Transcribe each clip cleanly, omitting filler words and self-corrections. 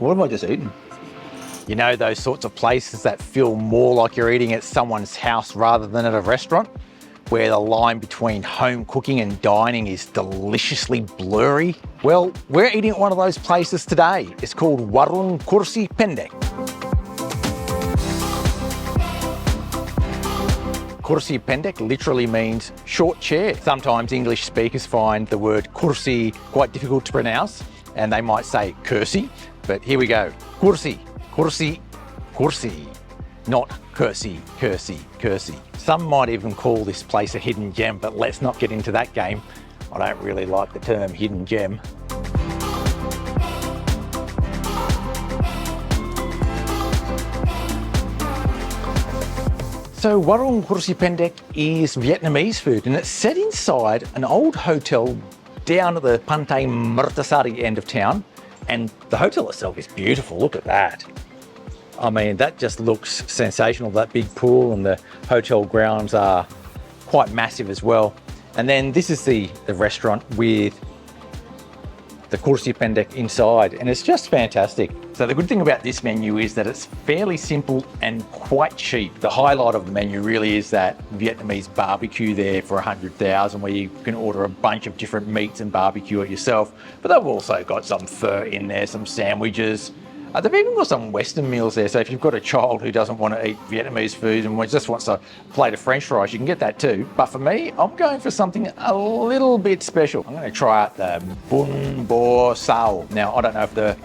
What have I just eaten? You know those sorts of places that feel more like you're eating at someone's house rather than at a restaurant, where the line between home cooking and dining is deliciously blurry? Well, we're eating at one of those places today. It's called Warung Kursi Pendek. Kursi Pendek literally means short chair. Sometimes English speakers find the word kursi quite difficult to pronounce, and they might say kursi, but here we go. Kursi, kursi, kursi. Not Kursi, Kursi, Kursi. Some might even call this place a hidden gem, but let's not get into that game. I don't really like the term hidden gem. So Warung Kursi Pendek is Vietnamese food, and it's set inside an old hotel down at the Pantai Mertasari end of town. And the hotel itself is beautiful, look at that. I mean, that just looks sensational, that big pool, and the hotel grounds are quite massive as well. And then this is the restaurant with the Kursi Pendek inside, and it's just fantastic. So the good thing about this menu is that it's fairly simple and quite cheap. The highlight of the menu really is that Vietnamese barbecue there for 100,000, where you can order a bunch of different meats and barbecue it yourself. But they've also got some pho in there, some sandwiches. They've even got some Western meals there, so if you've got a child who doesn't want to eat Vietnamese food and just wants a plate of French fries, you can get that too. But for me, I'm going for something a little bit special. I'm going to try out the Bun Bo Xao. Now, I don't know if the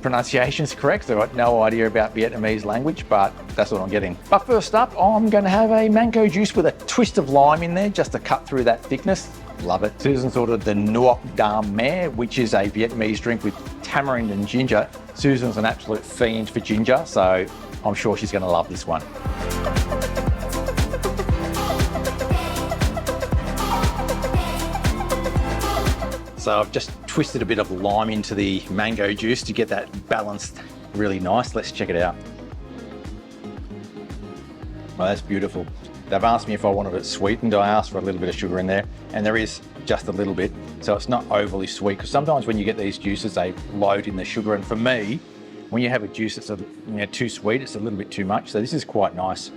pronunciation's correct, so I've got no idea about Vietnamese language, but that's what I'm getting. But first up, I'm going to have a mango juice with a twist of lime in there, just to cut through that thickness. Love it. Susan's ordered the Nuoc Dam Mare, which is a Vietnamese drink with tamarind and ginger. Susan's an absolute fiend for ginger, so I'm sure she's going to love this one. So I've just twisted a bit of lime into the mango juice to get that balanced really nice. Let's check it out. Oh, that's beautiful. They've asked me if I wanted it sweetened. I asked for a little bit of sugar in there, and there is just a little bit, so it's not overly sweet, because sometimes when you get these juices, they load in the sugar, and for me, when you have a juice that's too sweet, it's a little bit too much, so this is quite nice.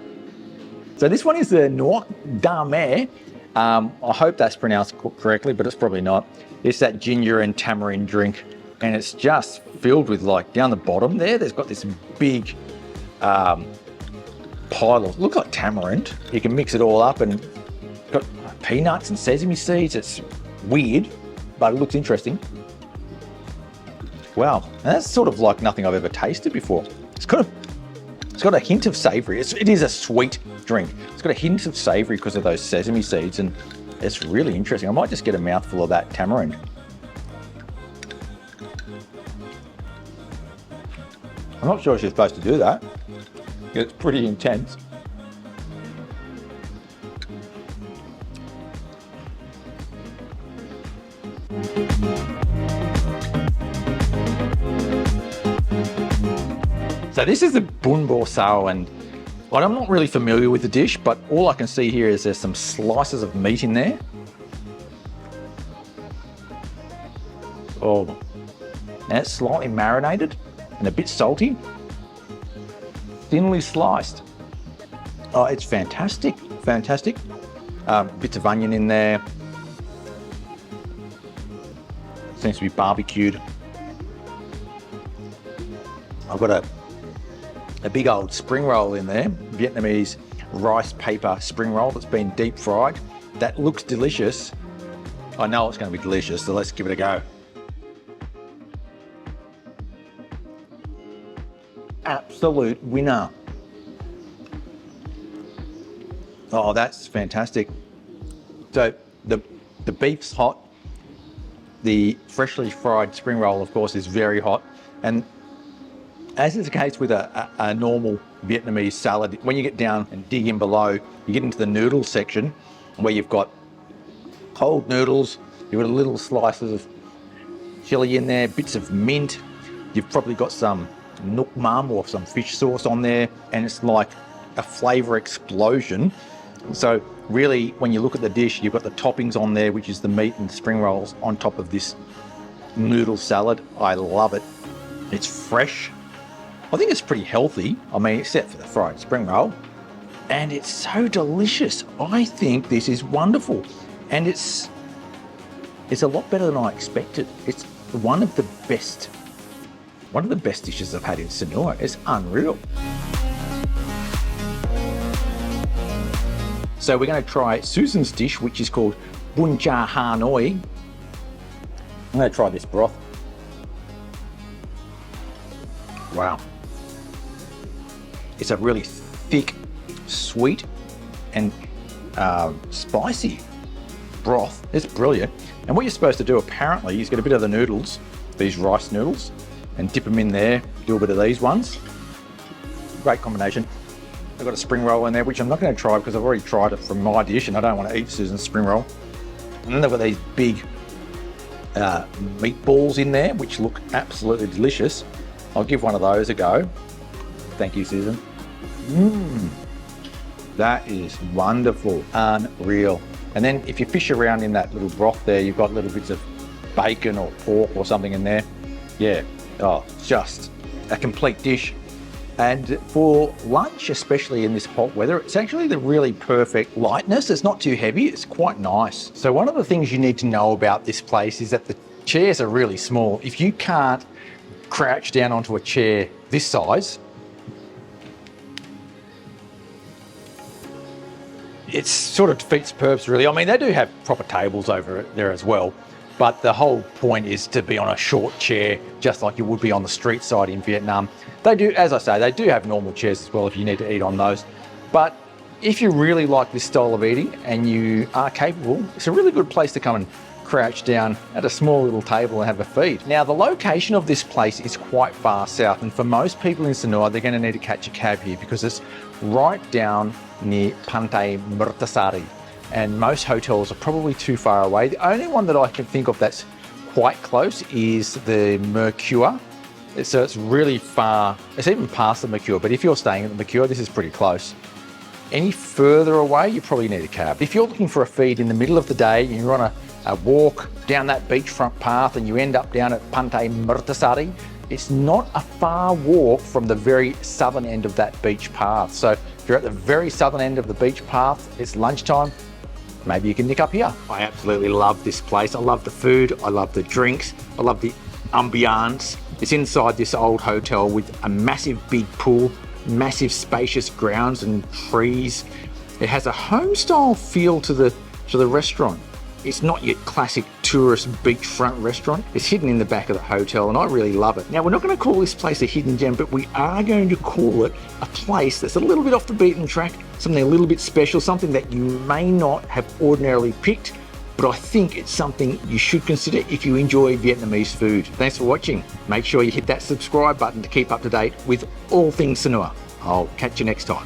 So this one is the Nuoc Dam Mare. I hope that's pronounced correctly, but it's probably not. It's that ginger and tamarind drink, and it's just filled with, like, down the bottom there's got this big pile of, look like tamarind. You can mix it all up, and got peanuts and sesame seeds. It's weird, but it looks interesting. Wow, that's sort of like nothing I've ever tasted before. It's got a hint of savory. It is a sweet drink. It's got a hint of savory because of those sesame seeds, and it's really interesting. I might just get a mouthful of that tamarind. I'm not sure if you're supposed to do that. It's pretty intense. So this is the Bun Bo Xao, and I'm not really familiar with the dish, but all I can see here is there's some slices of meat in there. Oh, and it's slightly marinated and a bit salty. Thinly sliced. Oh, it's fantastic, fantastic. Bits of onion in there. Seems to be barbecued. I've got a big old spring roll in there, Vietnamese rice paper spring roll that's been deep fried. That looks delicious. I know it's going to be delicious, so let's give it a go. Absolute winner. Oh, that's fantastic. So the beef's hot. The freshly fried spring roll, of course, is very hot. And as is the case with a normal Vietnamese salad, when you get down and dig in below, you get into the noodle section where you've got cold noodles, you've got little slices of chili in there, bits of mint. You've probably got some nook mam or some fish sauce on there, and it's like a flavour explosion. So really, when you look at the dish, you've got the toppings on there, which is the meat and spring rolls on top of this noodle salad. I love it. It's fresh. I think it's pretty healthy. I mean, except for the fried spring roll. And it's so delicious. I think this is wonderful. And it's a lot better than I expected. It's one of the best dishes I've had in Sanur. It's unreal. So we're going to try Susan's dish, which is called Bun Cha Hanoi. I'm going to try this broth. Wow. It's a really thick, sweet and spicy broth. It's brilliant. And what you're supposed to do apparently is get a bit of the noodles, these rice noodles, and dip them in there, do a bit of these ones. Great combination. I've got a spring roll in there, which I'm not going to try because I've already tried it from my dish and I don't want to eat Susan's spring roll. And then they've got these big meatballs in there, which look absolutely delicious. I'll give one of those a go. Thank you, Susan. That is wonderful, unreal. And then if you fish around in that little broth there, you've got little bits of bacon or pork or something in there. Yeah, oh, just a complete dish. And for lunch, especially in this hot weather, it's actually the really perfect lightness. It's not too heavy, it's quite nice. So one of the things you need to know about this place is that the chairs are really small. If you can't crouch down onto a chair this size, it sort of defeats the purpose, really. I mean, they do have proper tables over there as well, but the whole point is to be on a short chair, just like you would be on the street side in Vietnam. They do, as I say, they do have normal chairs as well if you need to eat on those. But if you really like this style of eating and you are capable, it's a really good place to come and crouch down at a small little table and have a feed. Now, the location of this place is quite far south, and for most people in Sanur, they're going to need to catch a cab here because it's right down near Pantai Mertasari, and most hotels are probably too far away. The only one that I can think of that's quite close is the Mercure. So it's really far, it's even past the Mercure, but if you're staying at the Mercure, this is pretty close. Any further away, you probably need a cab. If you're looking for a feed in the middle of the day and you're on a walk down that beachfront path and you end up down at Pantai Mertasari, it's not a far walk from the very southern end of that beach path. So if you're at the very southern end of the beach path, it's lunchtime, maybe you can nick up here. I absolutely love this place. I love the food, I love the drinks, I love the ambiance. It's inside this old hotel with a massive big pool, massive spacious grounds and trees. It has a home style feel to the restaurant. It's not your classic tourist beachfront restaurant. It's hidden in the back of the hotel and I really love it. Now, we're not going to call this place a hidden gem, but we are going to call it a place that's a little bit off the beaten track, something a little bit special, something that you may not have ordinarily picked, but I think it's something you should consider if you enjoy Vietnamese food. Thanks for watching. Make sure you hit that subscribe button to keep up to date with all things Sanur. I'll catch you next time.